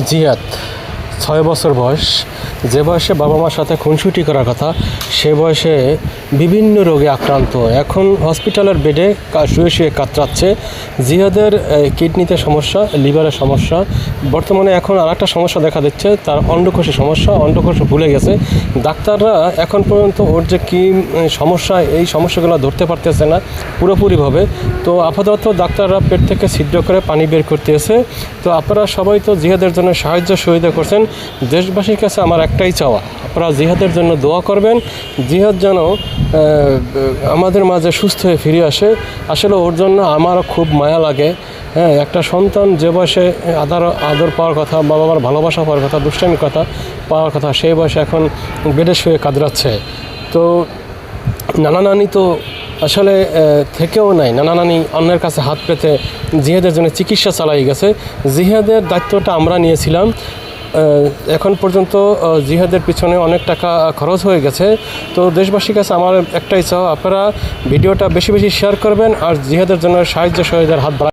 জিয়াদ 6 বছর বয়স, যে বয়সে বাবা মার সাথে খুনসুটি করার কথা সে বয়সে বিভিন্ন রোগে আক্রান্ত। এখন হসপিটালের বেডে শুয়ে শুয়ে কাতরাচ্ছে। জিয়াদের কিডনিতে সমস্যা, লিভারের সমস্যা, বর্তমানে এখন আর একটা সমস্যা দেখা দিচ্ছে, তার অন্ডকোষের সমস্যা, অন্ডকোষ ভুলে গেছে। ডাক্তাররা এখন পর্যন্ত ওর যে কী সমস্যা, এই সমস্যাগুলো ধরতে পারতেছে না পুরোপুরিভাবে। তো আপাতত ডাক্তাররা পেট থেকে ছিদ্র করে পানি বের করতেছে। তো আপনারা সবাই তো জিহাদের জন্য সাহায্য সহযোগিতা করছেন। দেশবাসীর কাছে আমার একটাই চাওয়া, আপনারা জিহাদের জন্য দোয়া করবেন। জিহাদ যেন আমাদের মাঝে সুস্থ হয়ে ফিরে আসে। আসলে ওর জন্য আমারও খুব মায়া লাগে। হ্যাঁ, একটা সন্তান যে বয়সে আদর পাওয়ার কথা, বাবা মার ভালোবাসা পাওয়ার কথা, দুষ্টামির কথা পাওয়ার কথা, সেই বয়সে এখন বেডে শুয়ে কাতরাচ্ছে। তো নানা নানি তো আসলে থেকেও নাই, নানা নানি অন্যের কাছে হাত পেতে জিহাদের জন্য চিকিৎসা চালাই গেছে। জিহাদের দায়িত্বটা আমরা নিয়েছিলাম। এখন পর্যন্ত জিহাদের পিছনে অনেক টাকা খরচ হয়ে গেছে। তো দেশবাসীর কাছে আমার একটাই চাওয়া, আপনারা ভিডিওটা বেশি বেশি শেয়ার করবেন আর জিহাদের জন্য সাহায্য সহযোগিতার হাত বাড়াবেন।